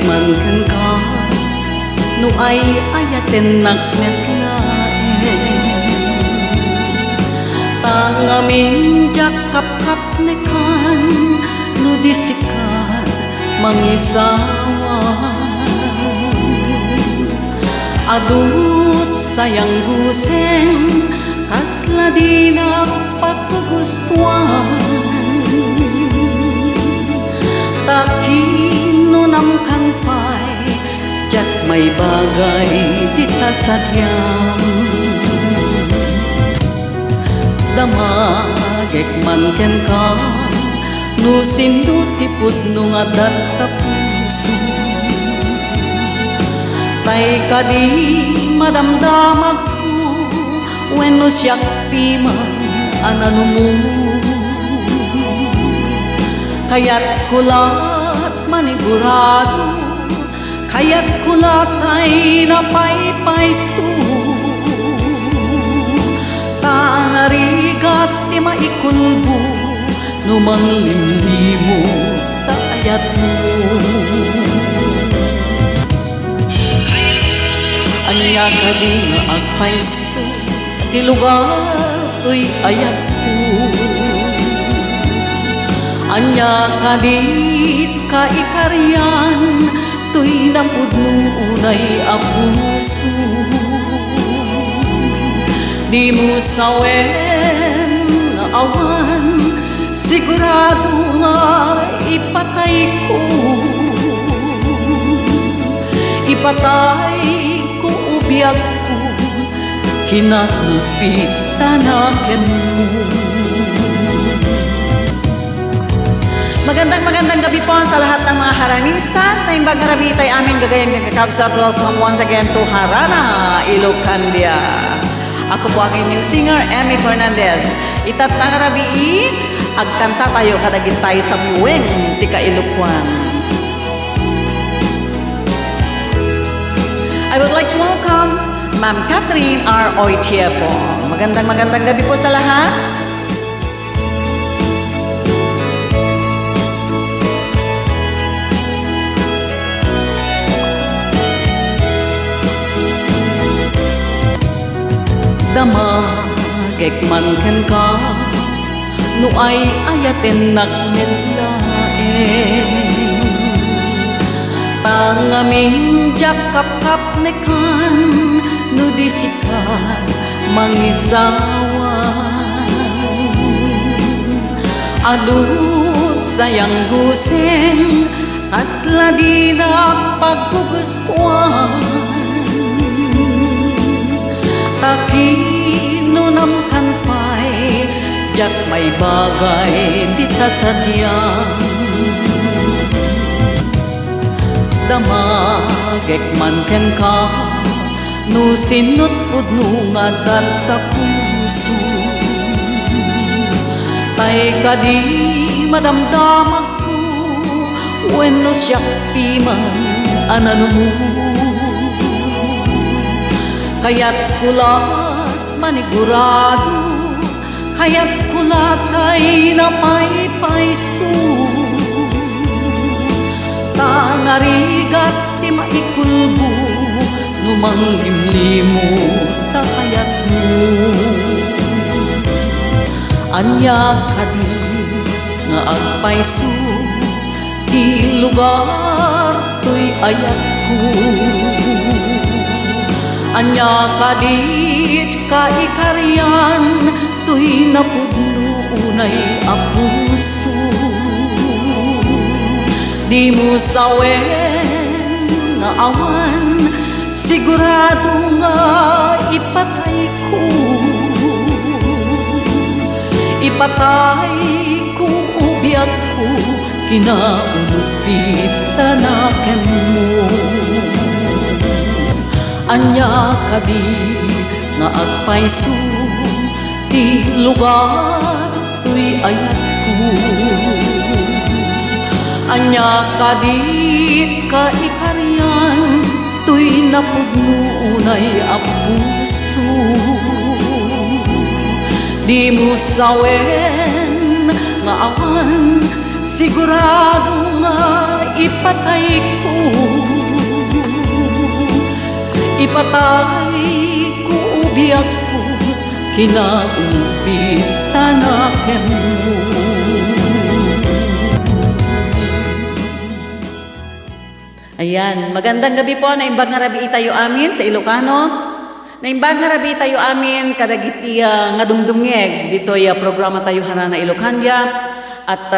man ken ka no ay ayaten nakmetlae tangamin jakap-kap nekan no disikan mangisawa adut sayang guseng kasla di na paggustuhan takino namkan pay jat may bagay dita sadyam damagek man ken ka no sinduti pudno nga datta puso tay kadi madamdamag ko wenno siyak piman anano mo kaya't kulat manigurado kaya't kulat ay napaypayso tanarigat ti maikulbo numang limlimo tayat mo anya kadi nga agpayso ti lugar to'y ayat ko anya kadit kaikaryan to'y napudnunay a puso di mo sawen nga awan sigurado nga ipatay ko ubiyag ko kinalupit tanaken mo. Magandang gabi po sa lahat ng mga Haranistas na imbag harabitay amin gagayang nagkakabsat. Welcome once again to Harana, Ilocandia. Ako po ang inyong singer, Emmy Fernandez. Itat na harabii, agkanta tayo kadagit tayo sa buweng, tika Ilocwan. I would like to welcome Ma'am Catherine R. Oitiepong. Magandang gabi po sa lahat. Damagek man ken ka no ay ayaten nakmetlae tangamin jakap-kap nekan no disikan mangisawa adut sayang guseng kasla di na paggugustuhan takino namkan pay jat may bagay dita sadyam damagek man ken ka no sinut pudno nga datta puso tay kadi madamdamag ko wenno siyak piman anano mo kaya't kulat manigurado kaya't kulat ay napaypayso tanarigat ti maikulbo numang limlimo tayat mo anya kadi nga agpayso ti lugar to'y ayat ko anya kadit kaikaryan to'y napudnunay a puso di mo sawen nga awan sigurado nga ipatay ko ubiyag ko kinaulupit tanaken mo anya kadi nga agpayso ti lugar to'y ayat ko anya kadi kaikaryan to'y napudnunay a puso di mo sawen nga awan sigurado nga ipatay ko, ipatay ko ubiyak ko, kinaubit tanaken mo. Ayan, magandang gabi po, naimbag nga rabi itayo amin sa Ilocano. Naimbag nga rabi tayo amin kadagiti nga dumdumngeg dito ya programa tayo harana Ilocania. At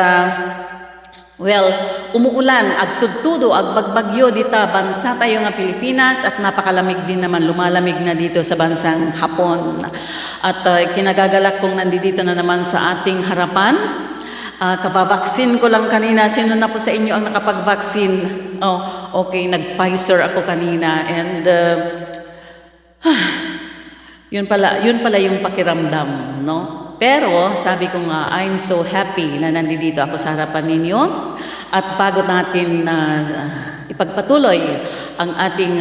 well, umuulan ag tudtudo ag bagbagyo dita bansa tayo nga Pilipinas at napakalamig din naman, lumalamig na dito sa bansang Hapon. At kinagagalak kong nandito na naman sa ating harapan. Kapavaksin ko lang kanina. Sino na po sa inyo ang nakapag-vaccine? Oh, okay, nag-Pfizer ako kanina. And yun pala yung pakiramdam, no? Pero sabi ko nga, I'm so happy na nandito ako sa harapan ninyo. At bago natin ipagpatuloy ang ating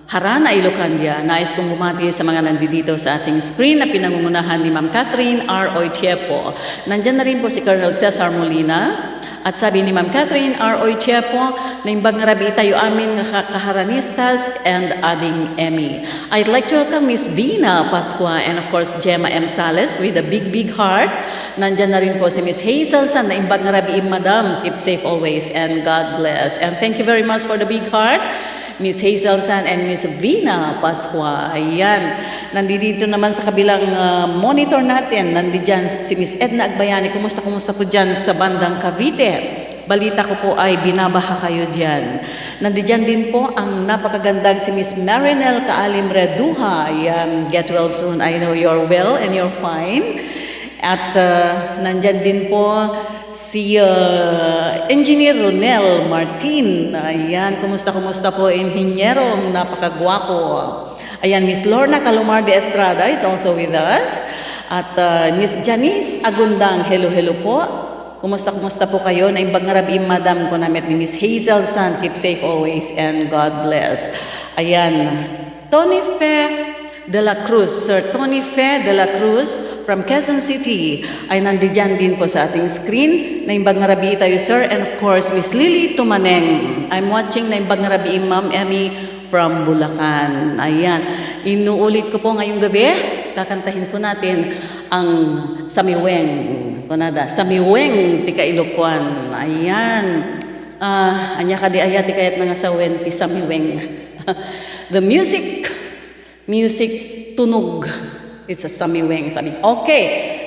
harana Ilocania, nais kong bumati sa mga nandito sa ating screen na pinangungunahan ni Ma'am Catherine R. Oitiepo. Nandyan na rin po si Colonel Cesar Molina. At sabi ni Ma'am Catherine R. Oitiepo, naimbag nga rabi tayo amin nga kaharanistas and ading Emmy. I'd like to welcome Miss Vina Pascua and of course Gemma M. Sales with a big heart. Nandyan na rin po si Miss Hazel San, naimbag nga rabi Madam, keep safe always and God bless. And thank you very much for the big heart, Miss Hazel San and Miss Vina Pascua. Ayan, nandito naman sa kabilang monitor natin, nandiyan si Miss Edna Agbayani. Kumusta po dyan sa bandang Cavite? Balita ko po ay binabaha kayo dyan. Nandiyan din po ang napakagandang si Miss Marinel Kaalim Reduha. Ayan, get well soon. I know you're well and you're fine. At nandyan din po si Engineer Ronel Martin. Ayan, kumusta po, inhinyerong napakagwapo. Ayan, Miss Lorna Calomar de Estrada is also with us. At Miss Janice Agundang, hello po. Kumusta po kayo? Naimbag nga rabi Madam ko namin ni Miss Hazel San, keep safe always and God bless. Ayan, Tony Fe de la Cruz, Sir Tony Fe de la Cruz from Quezon City ay nandiyan din po sa ating screen. Naimbag nga rabi tayo, sir, and of course Miss Lily Tumaneng. I'm watching naimbag nga rabi Ma'am Emmy from Bulacan. Ayan, inuulit ko po ngayong gabi, kakantahin po natin ang Samiweng. Kunada, Samiweng tika Ilokuan. Ayan, anya ka di ayati kayat nga sawen ti Samiweng. The music tunog. It's a Samiweng. Sabi. Okay,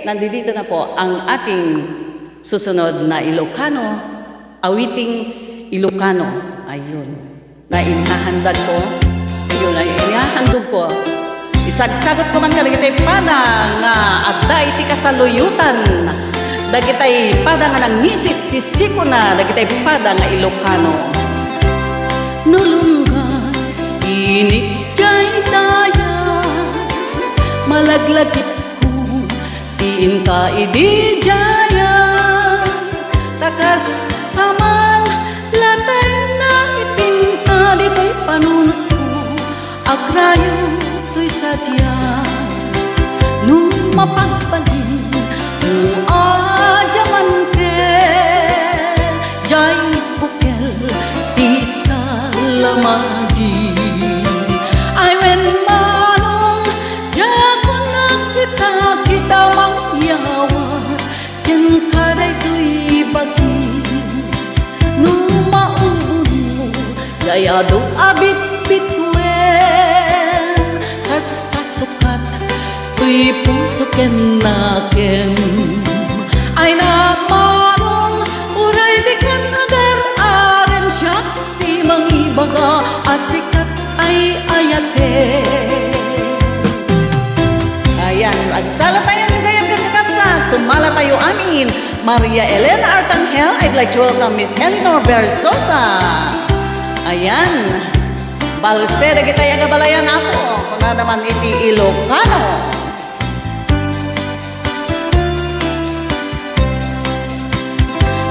nandito na po ang ating susunod na Ilocano, awiting Ilocano. Ayun. Na inahandag ko. Ayun, inahandog ko. Isagsagot ko man ka, dagitay pada nga adda iti kasaluyutan. Dagitay pada nga nangisit ti sikuna, dagitay pada nga Ilocano. Nulungga, init jay daya, malaglagip ko, tiin ka idi jaya. Takas aman, latay na ipinta, dito'y panunot ko, agrayo to'y sadya. Nung mapagbalin, nung adyamante, jay bukel, di salamagi. Ay wen manong, jago na kita mangyawa, yan kaday to'y bagi. Nung mauno, jay ado abit bitwen, kas kasukat, to'y puso ken naken. Ay namarong, uray di kan agar-aren siya, di mangibaga, asikat ay ayate. Ayan, agsala tayo ng gayang kakapsat, sumala tayo amin. Maria Elena Arcangel, I'd like to welcome Miss Eleanor Versosa. Ayan, balseda kita yung kabalayan ako, kung na naman iti Ilocano.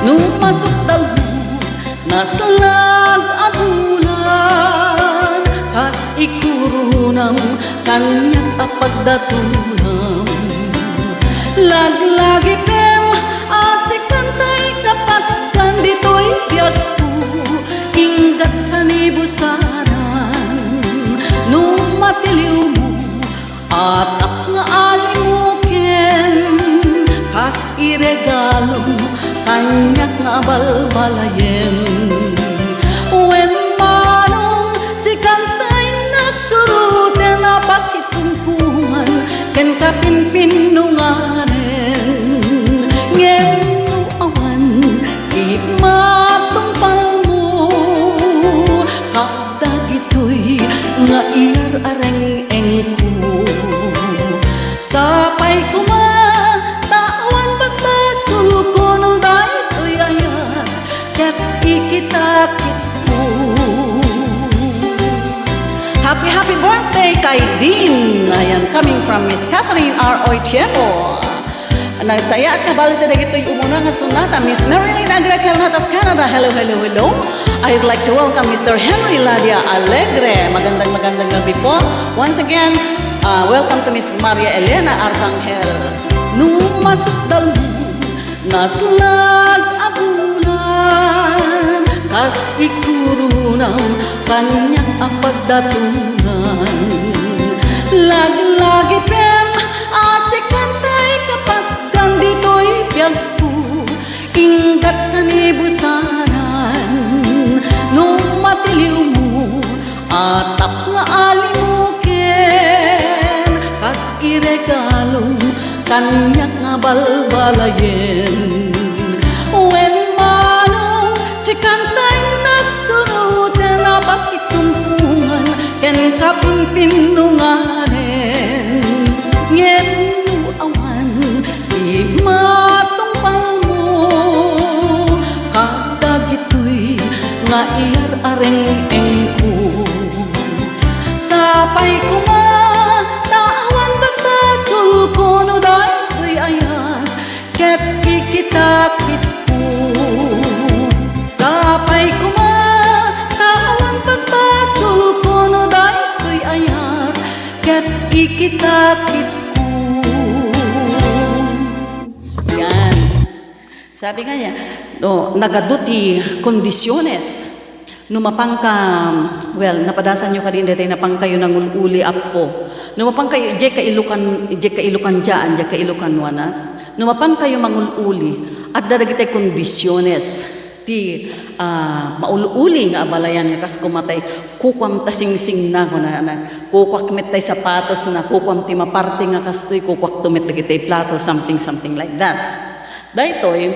Nung masok dalo, nasalag ang ulan, kas ikurunam, kanyang apagdatunam. Laglagi pem, asik kantay kapag kan dito'y biyak ko. kanibusanan, nung matiliw mo atap nga alimuken, kas iregalo kanyak nga balbalayen. When manong si kantay nagsuruten na pakitungpungan ken kapinpinunganen, ngeno awan di matumpal mo kadag ito'y nga iar-areng-eng ko. Sapay kumatawan basbasul ko no dahito'y ayat ket ikitakit ko. Happy birthday kay Dean. Ayan, coming from Miss Catherine R. Oitiemo. Nagsaya at kabalo sa dagito'y umuna nga sunata, Miss Marilyn Agrakelnat of Canada. Hello, hello, hello. I'd like to welcome Mr. Henry Ladia Alegre. Magandang gabi po. Once again, welcome to Miss Maria Elena Arcangel. Numasukdal mo, naslag abulan, kas ikurunam kanyang apagdatunan. Lagi-lagi pem asikantay kapag gandito'y piyagpo, ingkat kanibusanan, nung matiliw mo atap nga alimuken, kas iregalo kanyak nga balbalayen. When manong si kantay nagsuruten na pakitumpungan ken kapinpinunganen, ngeno awan di matumpal mo kadag ito'y nga iar-areng-eng ko. Sapay kumatawan basbasul ko no dahito'y ayat ket ikitakit ko. Sapay kumatawan basbasul ko no dahito'y ayat ket ikitakit ko. Yan. Sabi nga niya, nagaduti kondisyones. Numapang ka, well, napadasan nyo ka din dito, napang kayo ng uli apo. Numapang kayo, ije ka ilukan dyan, ije ka ilukan wana. Numapang kayo mangululi, at daragitay kondisyones. Ti maululi nga abalayan nga kas kumatay, kukwam tasing-sing na ko na, kukwak metay sapatos na, kukwam ti maparte nga kastoy, kukwak tumit dagitay plato, something like that. Dahitoy,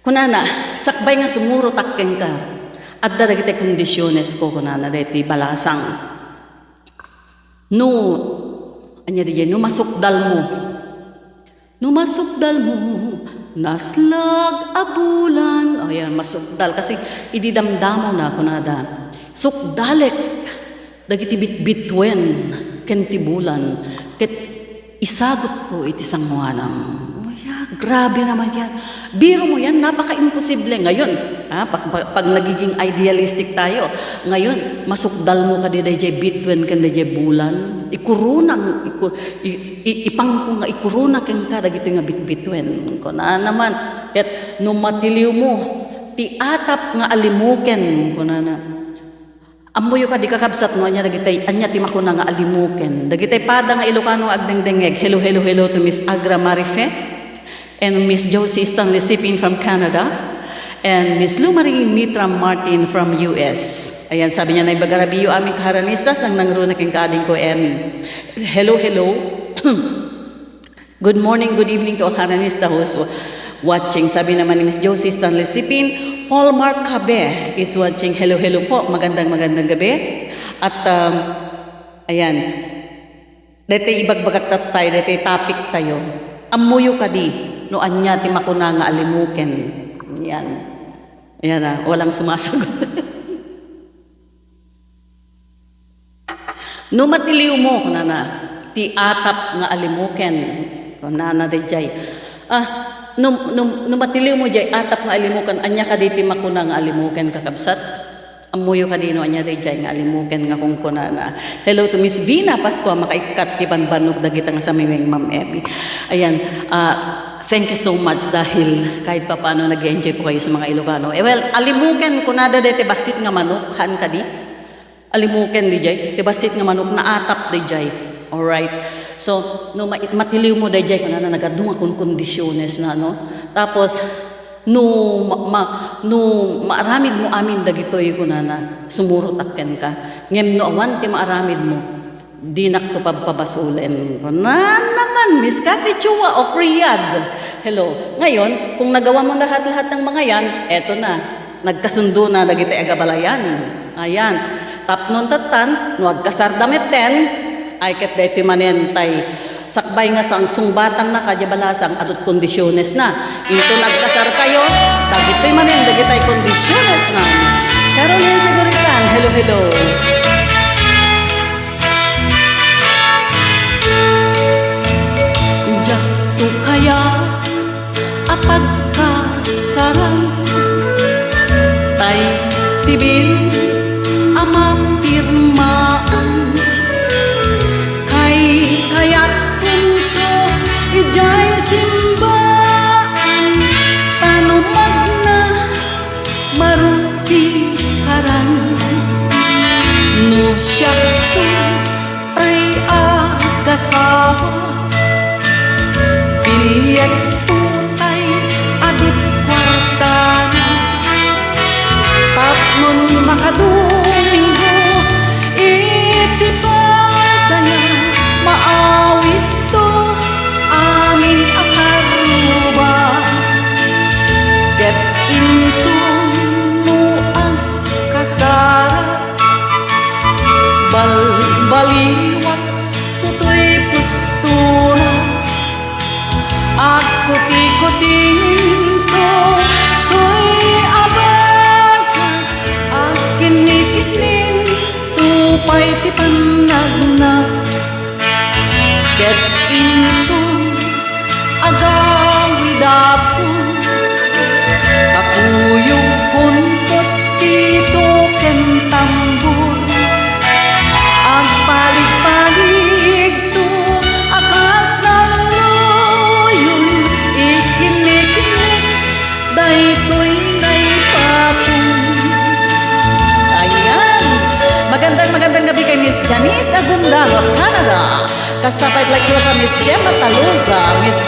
kunana, sakbay nga sumuro takken ka, at daragitay kondisyones ko kunana dahiti balasang. Numasukdal mo, naslag abulan. Ayan, masukdal. Kasi ididamdamo na kunada. Sukdalek, dagiti bitbitwen, kentibulan, ket isagot ko iti sangwanam. Grabe naman yan. Biro mo yan, napaka-imposible. Ngayon, pag nagiging idealistic tayo, ngayon, masukdal mo ka di dayjay bitwen kan dayjay bulan, ikurunang, ipang nga ikuruna ken ka dagito nga bitbitwen. Kuna naman, ket numatiliw mo, ti atap nga alimuken, kuna na. Amuyo ka di kakabsat no, anya ti makuna nga alimuken. Dagitay pada nga Ilocano agdengdengeg. Hello, hello, hello to Miss Agra Marife. And Miss Josie Stanley Sipin from Canada, and Miss Lumarie Nitra Martin from US. Ayan, sabi niya na ibagarabiyo aming kaharanistas ang nangrunak yung kaading ko. And hello, hello. Good morning, good evening to all haranista who's watching. Sabi naman ni Miss Josie Stanley Sipin, Paul Mark Cabe is watching. Hello, hello po. Magandang gabi. At ayan, dito ibagbagat tayo, dito topic tayo. Amuyo ka di. No anya ti makuna nga alimuken. Yan. Ayan na, walang sumasagot. No matiliw mo kunana ti atap nga alimuken. Kunana dayjay. No matiliw mo jay atap nga alimuken, anya ka di ti makuna nga alimuken kakabsat. Amuyo ka dino anya dayjay nga alimuken nga kung kunana. Hello to Miss Vina Pascua, makaikat ti banbanog dagita nga sa miweng Ma'am Emmy. Ayan, thank you so much dahil kahit pa paano nag-enjoy po kayo sa mga Ilocano. Well, alimuken ko na dete basit nga manok, han ka di? Alimuken di jay, te basit nga manok na atap di jay. Alright. So, no matiliw mo di jay, kung na nagadung akong kondisyones na, no? Tapos, maaramid mo amin dagitoy ko na sumurot at ken ka. Ngem no awan ti maaramid mo. Di nakto pabasulen. Na naman, Miss Cathy Chua of Riyadh. Hello. Ngayon, kung nagawa mo lahat-lahat ng mga yan, eto na. Nagkasundo na dagiti agabalayan. Ayan. Tapnon tatan, nuag kasardameten, ay ket deti manentay. Sakbay nga sang sungbatan na kadyabalasang adot kondisyones na. Into nagkasar kayo, dagitoy manen dagitay kondisyones na. Caroline Seguritan, hello, hello. Kaya apagkasaran tay sibil amapirmaan kay kaya't kunto ijay simbaan tanumag na maruti karan no siya to ay agasawa Iyan putay adit kwartana tapnon makadomingo itipata niya maawis to amin akaruba get into mo ang kasara baliwat tutoy postura At kuti-kutin ko to'y abakan At kinikitin tupay ti panagna Get into agawid ako Kakuyog kuntot tito ken tambur Agpalig-palig to akas na Magandang gabi kay Miss Janice Agundang of Canada. Kastapay like to welcome Miss Gemma Taluza, Miss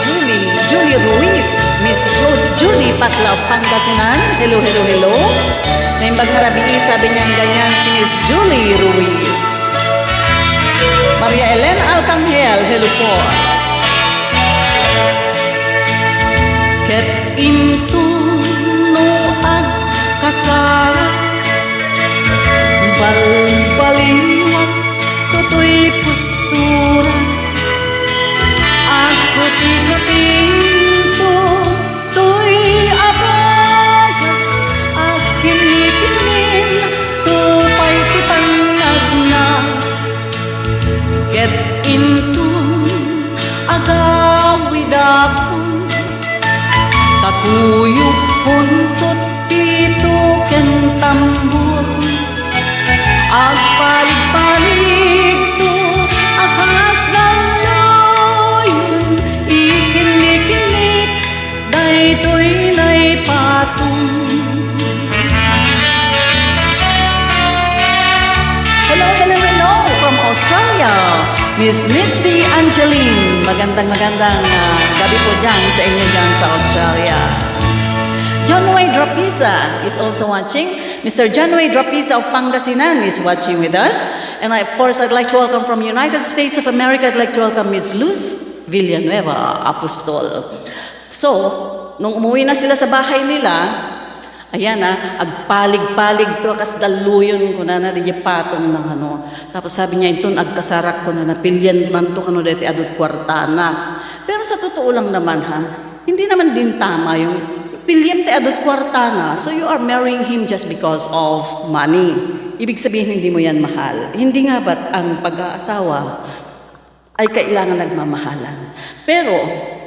Julie Ruiz, Miss Julie Patla of Pangasinan. Hello, hello, hello. May magharabi, sabi niya ganyan si Miss Julie Ruiz. Maria Elena Alcangel, hello po. Get into no ag kasara baliwat toto'y postura at puti-putinto to'y abagat at kinikinin tupay tipanagna get into agawid ako kakuyog puntot pito ken tambur Agpalig-palig to akas ng loyon Ikinik-inik daytoy na'y patong Hello, hello, hello from Australia Miss Mitzi Angeline Magandang gabi po dyan sa inyo dyan sa Australia John Wayne Dropisa is also watching Mr. John Wayne Dropisa of Pangasinan is watching with us. And of course, I'd like to welcome from United States of America, I'd like to welcome Ms. Luz Villanueva, Apostol. So, nung umuwi na sila sa bahay nila, ayan agpalig-palig to, akas daluyon ko na di patong ng ano. Tapos sabi niya, ito agkasarak ko na napilyan man to kano deti adot kwartana. Pero sa totoo lang naman hindi naman din tama yung Pilyem te adot kwartana, so you are marrying him just because of money. Ibig sabihin, hindi mo yan mahal. Hindi nga ba't ang pag-aasawa ay kailangan nagmamahalan? Pero,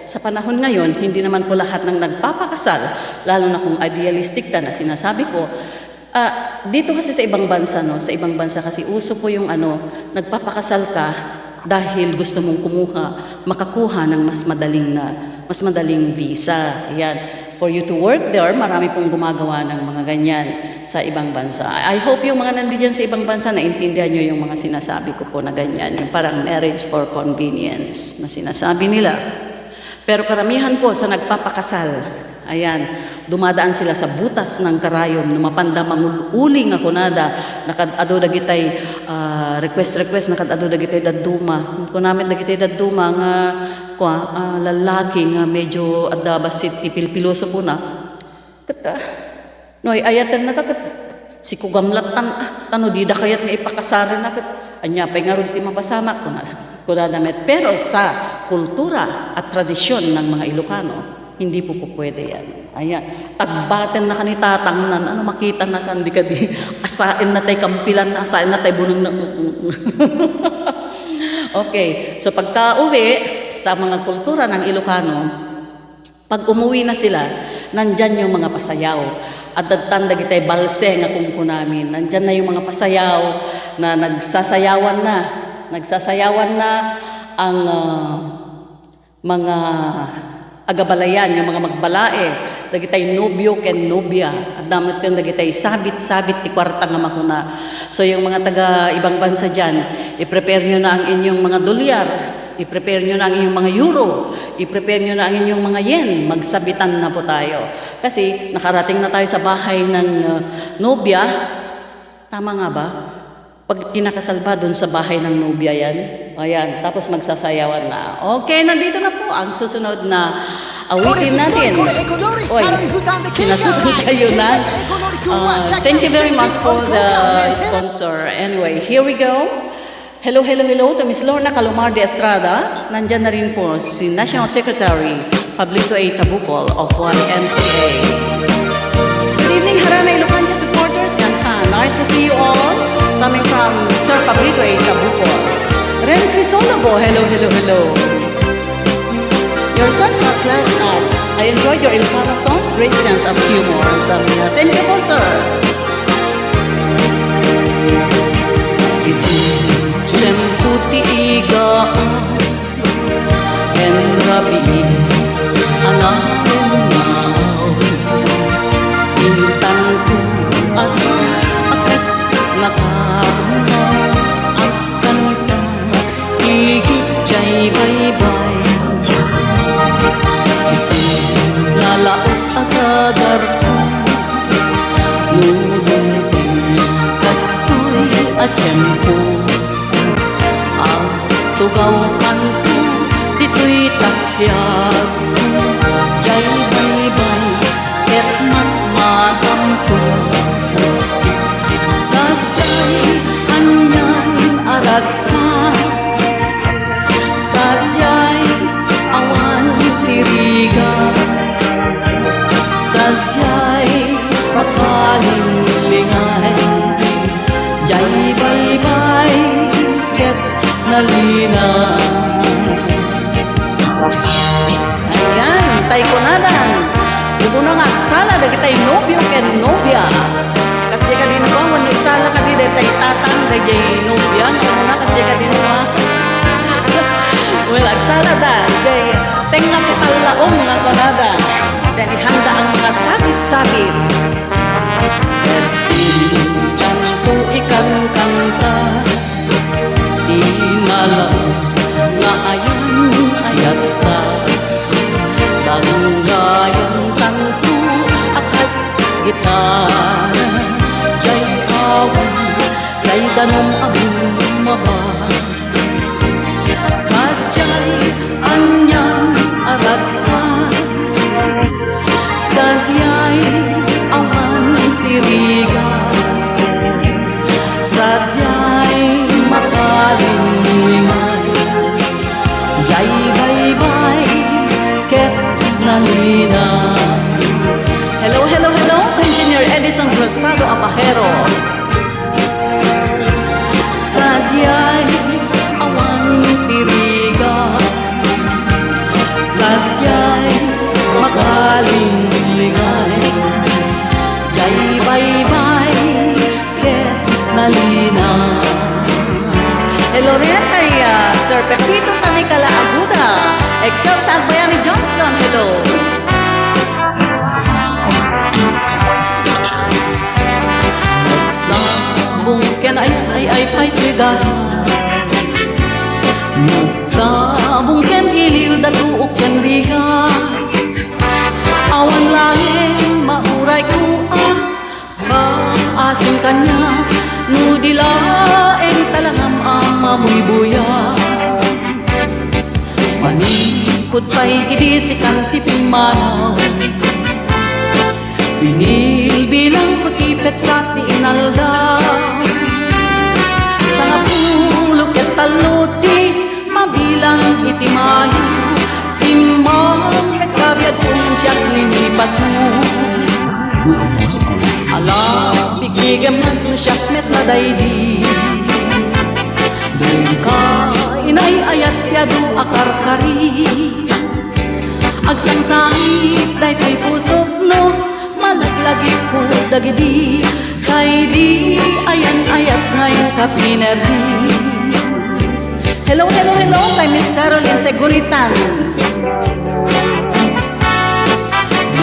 sa panahon ngayon, hindi naman po lahat ng nagpapakasal, lalo na kung idealistic ka na sinasabi ko, dito kasi sa ibang bansa, no? Sa ibang bansa kasi uso po yung nagpapakasal ka dahil gusto mong makakuha ng mas madaling na mas madaling visa. Ayan. For you to work there, marami pong gumagawa ng mga ganyan sa ibang bansa. I hope yung mga nandiyan sa ibang bansa, naintindihan nyo yung mga sinasabi ko po na ganyan, yung parang marriage for convenience na sinasabi nila. Pero karamihan po sa nagpapakasal, ayan, dumadaan sila sa butas ng karayom, numapanda manguling ako nada, nakadado dagitay request nakadado dagitay daduma. Kunamit dagitay daduma nga lalaki nga medyo adda basit ipilpiloso po na. Kata, noy ayatan na kakat. Si kugamlatan tano dida kayat nga ipakasaran na kat. Anya pay nga rud ti mapasama ko na. Kunadamet. Pero sa kultura at tradisyon ng mga Ilocano, hindi po pwede yan. Ayan. Tagbaten na kanitatangnan. Ano makita na kan di ka di. Asain na tay kampilan na. Asain na tay bunong na. Okay. So pagka-uwi sa mga kultura ng Ilocano, pag umuwi na sila, nandyan yung mga pasayaw. At tanda kita'y balse nga kung namin. Nandyan na yung mga pasayaw na nagsasayawan na. Nagsasayawan na ang mga agabalayan, yung mga magbalae, dagitay nobyo ken nobya, at damit yung dagitay sabit-sabit ti kwarta nga makuna. So yung mga taga ibang bansa dyan, i-prepare nyo na ang inyong mga dolyar, i-prepare nyo na ang inyong mga euro, i-prepare nyo na ang inyong mga yen, magsabitan na po tayo. Kasi nakarating na tayo sa bahay ng nobya, tama nga ba? Pag kinakasal ba doon sa bahay ng nobya yan? Ayan, tapos magsasayawan na. Okay, nandito na po ang susunod na awitin natin. Oy, kinasutan kayo na. Thank you very much for the sponsor. Anyway, here we go. Hello to Miss Lorna Calomar de Estrada. Nandyan na rin po si National Secretary Pablito A. Tabucol of 1MCA. Good evening, Harana Ilocandia supporters and fans. Nice to see you all. Coming from Sir Pablito A. Tabucol. Ren Crisologo, hello. Your son's not class act. I enjoyed your Ilocano songs, great sense of humor. Sabi niya, thank you po, sir. Tiyempo tiigaan, en rabi, hanapin maaw. Intan ko at akas nakama, ang kanta, igit jay bye-bye. Lalaos akadar ko, nudunting kastoy at tiyempo. Ang tugaw kanto, dito'y takyag ko, jay bye-bye, ket matmatampo. Sadya'y anyang aragsa, sadya'y awan tiriga, sadya'y pakalinglingan, jay bye-bye, ket nalina. Ayan, tay kunadan. Dumunang agsala, dagitay nobyo ken nobya. Kasi ka din ba, wala isala ka din, tay tatang, dagay nobya. Muna kasi ka din ba? Well, agsala da, jay tenga kitalaong nga kunada. Dan ihanda ang mga sakit-sakit. Kanto ikan kanta, inalas nga ayat ta. Tanggayan kanto akas gitara, jay awan jay danom abong maba. Sadya'y anyang aragsa, sadya'y awan tiriga, sadya'y makalinglingan, jay bye-bye, ket nalina. Hello, Engineer Edison Rosado Apajero. Sadya'y awan tiriga, sadya'y makalinglingan, jay bye-bye, ket nalina. Hello rin kay Sir Pepito Tanikala Aguda. Excel sa Agbayani Johnston, hello. Nagsabong ken ay pa'y tigasan. Nagsabong ken iliw datuok ken rihan. Awan langit mauray ko kaasim kanya. Nudilaeng talangam ang mamoy buya. Manikot pa'y idisikan tiping manaw. Binibilang ko tipet sa tiinaldaw. Sa ngapulog at taluti mabilang itimayo. Simang met kabyad kung siyak linipat mo. Ala, bigigaman no siyak met na daydi. Doon ka inay ayat yadu akar-kari. Agsangsangit day tay pusok no malaglagi ko dagidi. Kay di ayan ayat ngayon kapinerdi. Hello, hello, hello kay Miss Caroline Seguritan.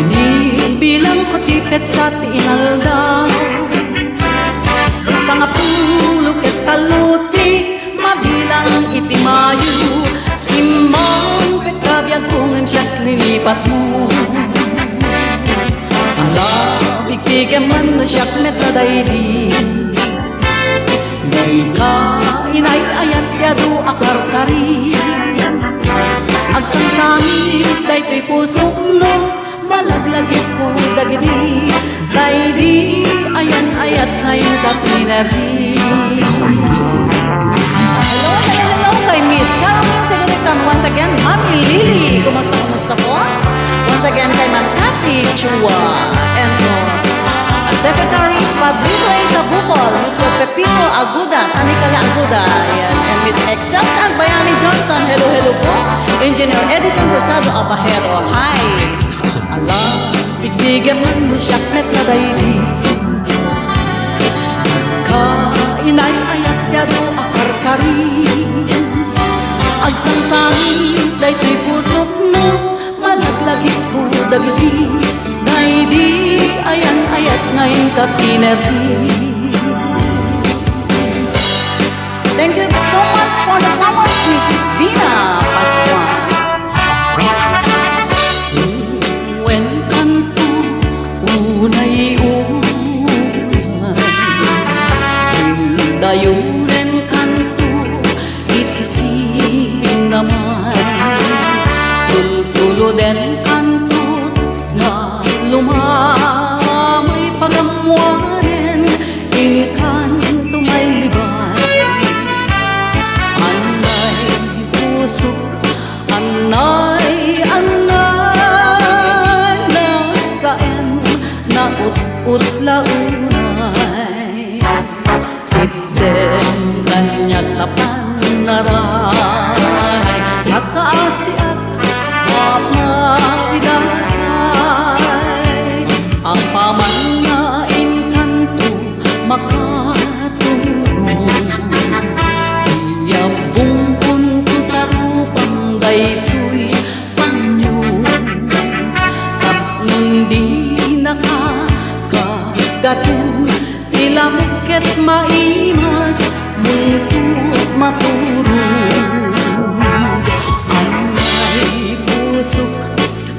Binibilang ko tipet sa tiinaldaw. Sa ngapulog at kaluti mabilang itimayo. Simang pagkabyag kung ang siyak linipat mo. Ala, bigbigaman na siyak met na daydi. Ngay ka inay ayat yadu akar-kari. Agsangsangit day to'y pusok no malaglagi ko dagidi. Kay di ayan ayat ngayon kapinerdi. Hello, hello, hello kay Miss Caroline Seguritan. Once again, Mami Lily. Kumusta po? Once again kay Ma'am Cathy Chua. And Secretary Pablito Tabukol, Mr. Pepito Aguda, Tanikala Aguda, yes, and Miss Excel sa Agbayani Johnson, hello, hello po. Engineer Edison Rosado Abahero, hi. Ala, bigbigan man mo siyak net na daydi. Kainay ayat yado akar-kari. Agsangsangit day to'y pusok no malaglagi ko dagidi. Daydi ayan ayat ngayon kapinerdi. Thank you so much for the flowers, Miss Vina Pascual. When kanto unay dayunen kanto itisin naman. Tultulo den kanto na lumamay pagamuanen. Inkan tumay libay. Anay pusok, anay, anay. Nasaen na ut-ut launay. Itten kanya kapanaray. Nakaasiat mapagidasay. Ang pamanyain kanto makatulong. Iyabong kunto tarupang daytoy panyo. Tapnon di nakakagatin. Tila muket maimas muntut maturong. Anay pusok,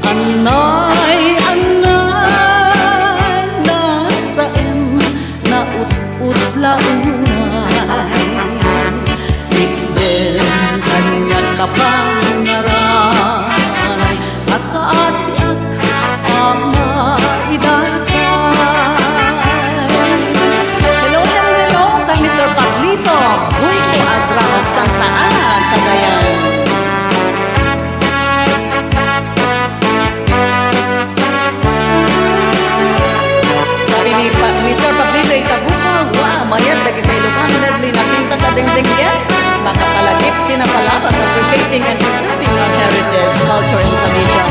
anay, anay. Nasaen na ut-ut launay. Ikden kanya kapangaray. Akaasiak ama idasay. Hello, hello, hello kay Mr. Pablito Buiko Agra of Santa Ana, Cagayan. Sabi ni Mr. Pablito Itabukol, wow, mayad lagi tayo Ilocano Nedli na pinta sa dingdinggen. Makapalagip, tinapalabas, appreciating and preserving our heritage, culture, and tradition.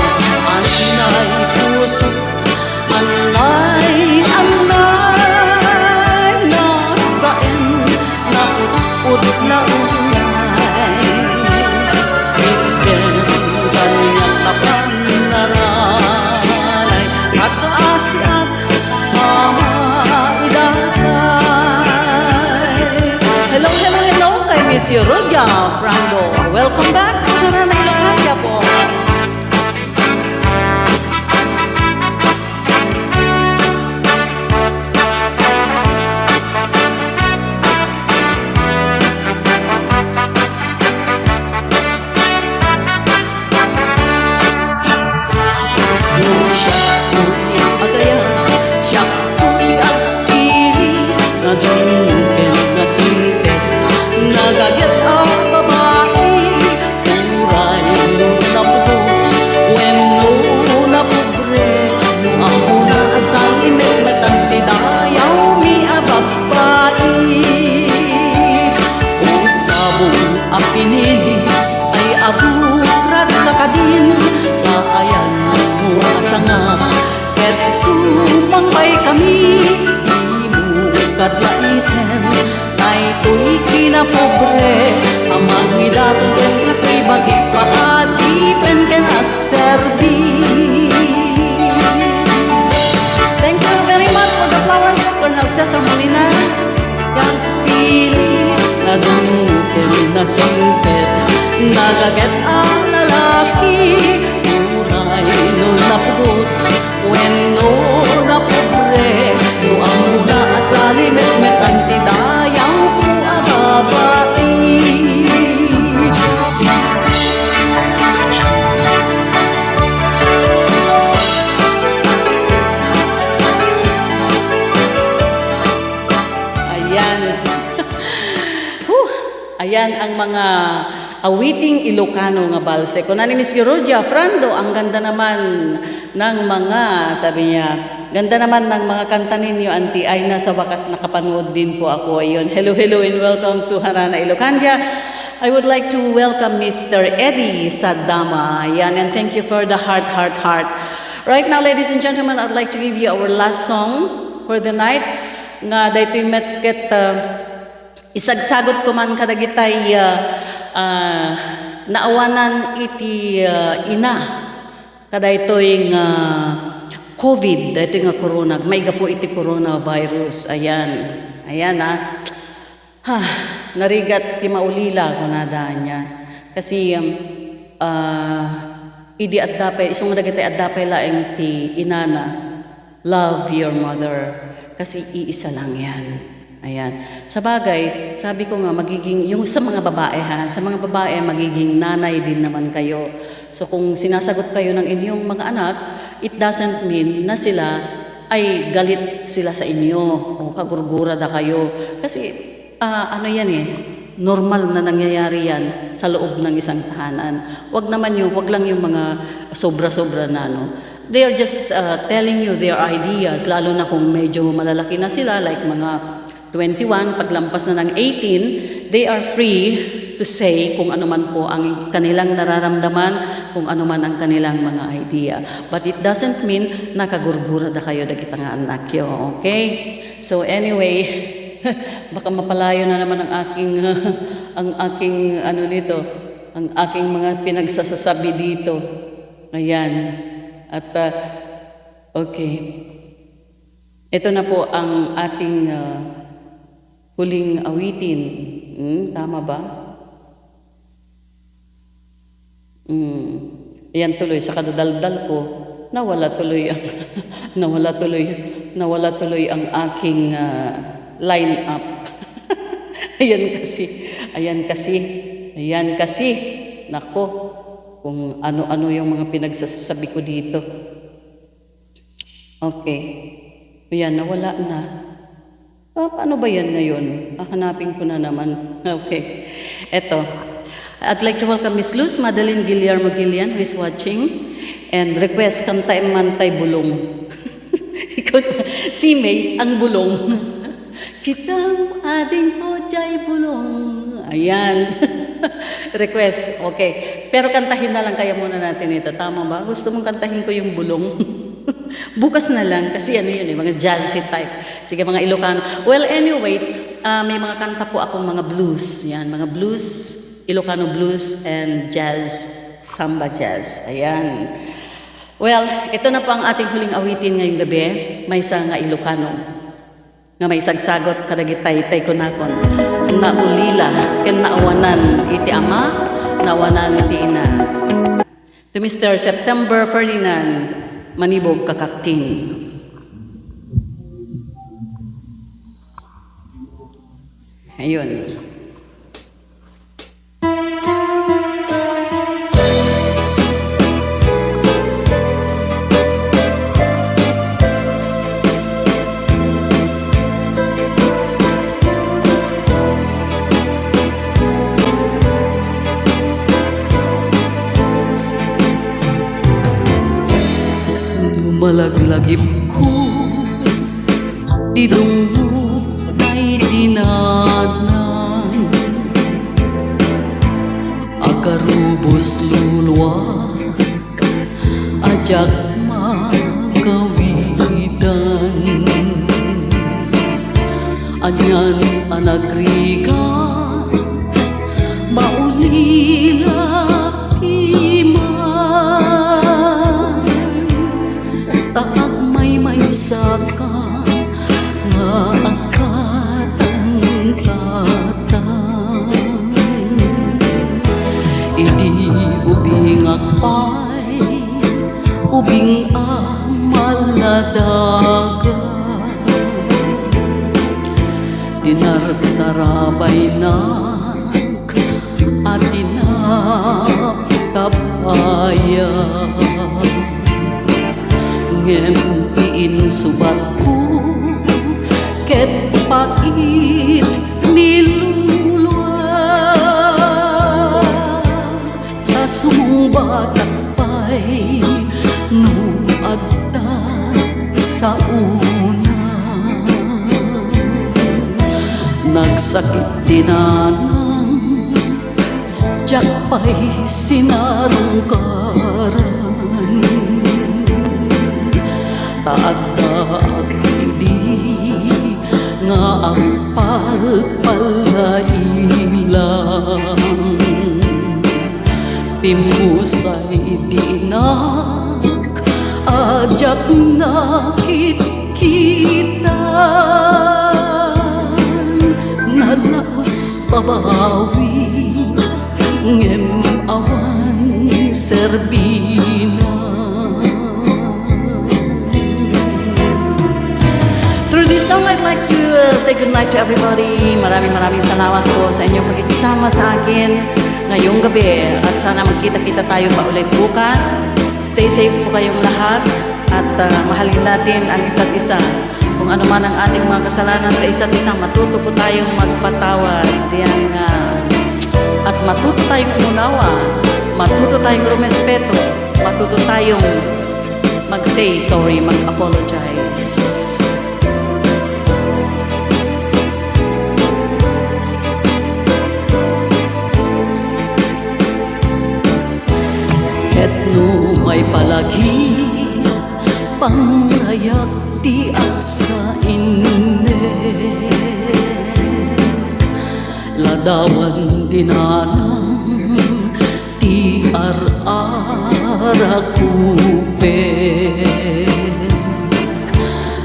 Anay pusok, anay, anay. Nasaen na ut-ut launay. Ikden Frando. Welcome back to Harana Ilocandia po. Nagagyat ang babae, uray na puto, weno na pobre, ako na asal imet tidayaw mi ababai. Kung sabong ang pinili ay abukrat na kadin, kaayan mo asanga, ket sumangpay kami, di mo katlaisen, ay to'y kinapobre, amang hidatong kato'y bagit paadipen ken agserbi. Thank you very much for the flowers, Colonel Cesar Molina. Yang pili na dunukin na singpet, nagaget ang lalaki, uray no napugot, weno na pobre, no ang muna asali met ang tidayaw ko ababai. Ayan. Ayan ang mga awiting Ilocano nga balse. Kung ni Miss Rodia Frando, ang ganda naman ng mga, sabi niya, ganda naman ng mga kanta ninyo, Auntie Aina, sa wakas nakapanood din po ako. Ayun. Hello, hello, and welcome to Harana Ilocandia. I would like to welcome Mr. Eddie Sadama. Ayan, and thank you for the heart. Right now, ladies and gentlemen, I'd like to give you our last song for the night. Nga daytoy metket isagsagot ko man kadagitay naawanan iti ina kadaytoy nga COVID, daytoy nga corona, maiga po iti coronavirus. Ayan narigat ti maulila kunada niya kasi idi addapay isong dagitay addapay laeng ti inana, love your mother. Kasi iisa lang yan. Ayan. Sa bagay, sabi ko nga, magiging, yung sa mga babae sa mga babae, magiging nanay din naman kayo. So kung sinasagot kayo ng inyong mga anak, it doesn't mean na sila ay galit sila sa inyo o kagurgura da kayo. Kasi, ano yan normal na nangyayari yan sa loob ng isang tahanan. Wag lang yung mga sobra-sobra na They are just telling you their ideas, lalo na kung medyo malalaki na sila, like mga 21, paglampas na ng 18, they are free to say kung ano man po ang kanilang nararamdaman, kung ano man ang kanilang mga idea. But it doesn't mean nakagurgura da kayo dagita nga anak yo, okay? So anyway, baka mapalayo na naman ang aking mga pinagsasabi dito. Ayan. At okay. Ito na po ang ating huling awitin. Tama ba? Ayan tuloy sa kadadaldal ko, nawala tuloy ang aking line up. Ayan kasi. Nako. Kung ano-ano yung mga pinagsasabi ko dito. Okay. Ayan, nawala na. Paano ba yan ngayon? Hanapin ko na naman. Okay. Eto. I'd like to welcome Miss Luz Madeline Guillermo Gillian, who is watching. And request, kantay mantay bulong. Si May, ang bulong. Kitang ading po jay bulong. Ayan. Request, okay. Pero kantahin na lang kaya muna natin ito. Tama ba? Gusto mong kantahin ko yung bulong? Bukas na lang. Kasi mga jazzy type. Sige, mga Ilocano. Well, anyway, may mga kanta po akong mga blues. Yan, mga blues, Ilocano blues and jazz, samba jazz. Ayan. Well, ito na po ang ating huling awitin ngayong gabi. May isa nga Ilocano. Nga may sagsagot kadagitay tay kunakon. naulila ken naawanan iti ama, naawanan iti ina. To Mr. September Ferdinand Manibog Kakaktin. Ayun. Dumalaglagip ko, didungog na'y dinanan, akarubos luluwag, ajak magawidan. Anyan anagriga, maulila iman, taag may saka nga akatang-katang. Idi ubing akpay, ubing amaladaga, dinartarabay nag at dinaptabaya. Ngem iin subat ko ket pait nilulwa, kasumbat akpay no agta sa una. Nagsakit dinanang jakpay sinarungkaran, taadda agidi nga ang palpalailang, pimusay dinak ajak nakit-kitan, nalaos pabawi ngem awan serbina. Through this song, I'd like to say goodnight to everybody. Maraming salamat po sa inyong pagkikisama sa akin ngayong gabi. At sana magkita-kita tayo pa ulit bukas. Stay safe po kayong lahat. At mahalin natin ang isa't isa. Kung ano man ang ating mga kasalanan sa isa't isa, matuto po tayong magpatawad. At matuto tayong umunawa. Matuto tayong rumespeto. Matuto tayong mag-say sorry, mag-apologize. May palagi pangrayak ti sa ine, ladawan dinanang ti ar-arakupe,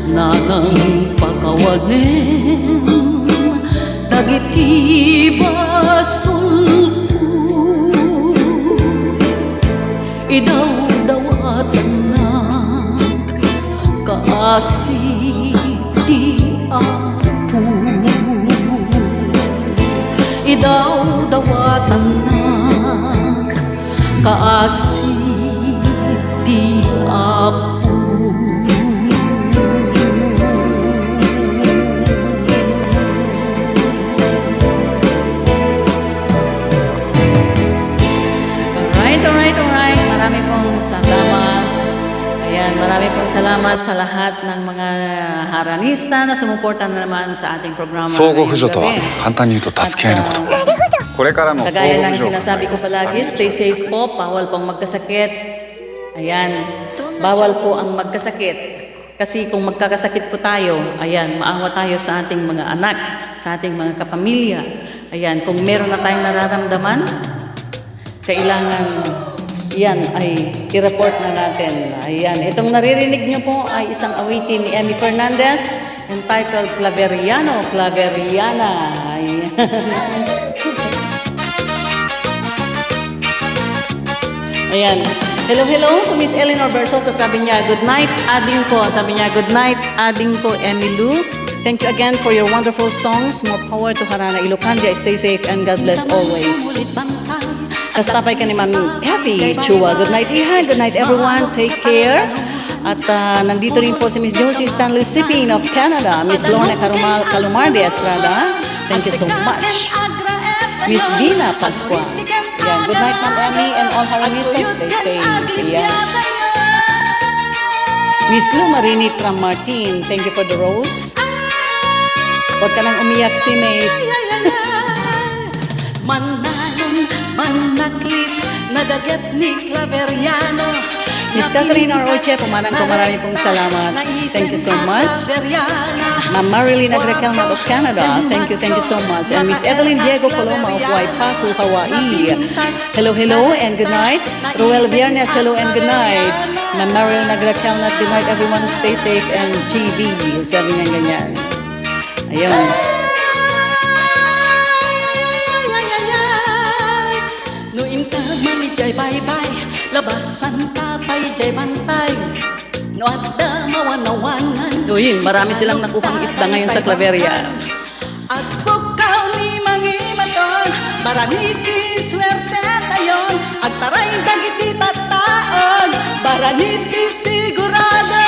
nanang pakawanem dagiti basulku, idaw-dawatan nag kaasi di apu, idaw-dawatan nag kaasi di apu. Alright. Marami pong salamat. Ayan, marami pong salamat sa lahat ng mga haranista na sumuporta na naman sa ating programa. 相互扶助とは簡単に言うと助け合いのこと。これからの相 Kagaya 互 ng 扶助 sinasabi ko palagi, stay safe po, bawal pong magkasakit. Ayan, bawal po ang magkasakit. Kasi kung magkakasakit po tayo, ayan, maawa tayo sa ating mga anak, sa ating mga kapamilya. Ayan, kung meron na tayong nararamdaman, kailangan yan ay i-report na natin. Ayan, itong naririnig nyo po ay isang awitin ni Emmy Fernandez entitled Claveriano, Claveriana. Ayan. Ayan. Hello, hello to Miss Eleanor Versosa. Sabi niya, good night, ading ko. Sabi niya, good night, ading ko, Emilu. Thank you again for your wonderful songs. More power to Harana Ilocandia. Stay safe and God bless always. Kastapay ka ni Ma'am Kathy Chua. Good night, Iha. Good night, everyone. Take care. At nandito rin po si Miss Josie Stanley Sipin of Canada. Miss Lorna Calumarde Estrada. Thank you so much. Miss Vina Pascua. Yan. Good night, Ma'am Emmy and all Haranistas. Stay safe. Yan. Miss Lu Marini Tram Martin. Thank you for the rose. Huwag ka nang umiyak si mate. Manalong, manaklis, nadagat ni Claveriano. Miss Catherine Orche, pumanang ko marami pong salamat. Thank you so much. Ma'am Marilyn Agrekelma of Canada, thank you so much. And Miss Evelyn Diego Coloma of Waipahu, Hawaii. Hello, hello, and good night. Roel Viernes, hello and good night. Ma'am Marilyn Agrekelma, good night everyone, stay safe and GB. Sabi niya ganyan. Ayun. No intag manijay bye-bye, labasan tapay jay bantay. No adda mawanawanan. Uy, marami silang nakuhang isda ngayon sa Claveria. At bukaw ni mangimaton, marami ti swerte tayon. At taray dagiti bataon, marami ti sigurado.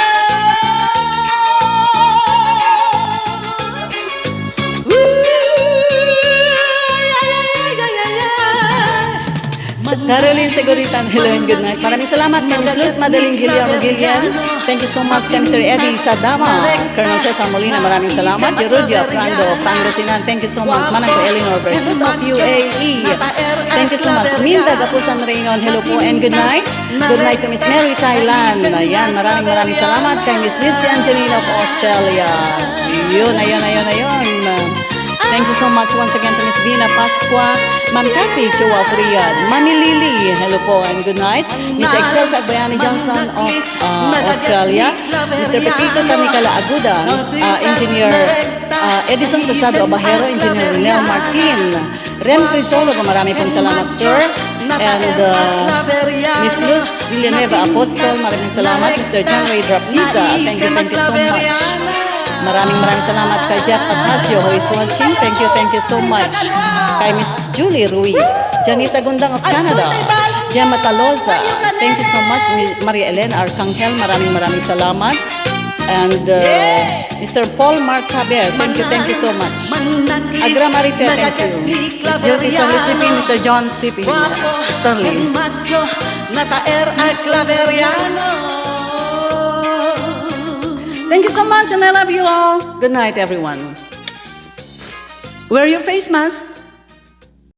Caroline Seguritan, hello and good night. Maraming salamat kay Miss Luz Madeline Guillermo Gillian. Thank you so much kay Mr. Eddie Sadama. Colonel Cesar Molina, maraming salamat. Yerudia Prando of Pangasinan, thank you so much. Manang ko Eleanor Versus of UAE. Thank you so much. Minda Gapusan Reynon, hello po and good night. Good night to Miss Mary Thailand. Ayan, maraming salamat kay Miss Nancy Angelina of Australia. Ayun. Thank you so much once again to Miss Vina Pascua, Ma'am Kathy Chua of Riyadh, Mami Lily, hello po and good night. Miss Excel Agbayani Johnson of Australia, Mr. Pepito Tanicala Aguda, Engineer Edison Pesado Abahero, Engineer Renel Martin, Ren Crisolo, marami pong salamat sir. And Miss Luz Villanueva Apostol, maraming salamat. Mr. John Ray Drapiza, thank you so much. Maraming salamat kay Jack Atasio who is watching. Thank you so much. Kay Miss Julie Ruiz, Janice Agundang of Canada, Gemma Taloza, thank you so much. Maria Elena Arcangel, maraming salamat. And Mr. Paul Marcaber, thank you so much. Agra Marife, thank you. Miss Josie Stanley Sipi, Mr. John Sipi, Stanley. Thank you so much and I love you all. Good night everyone. Wear your face mask.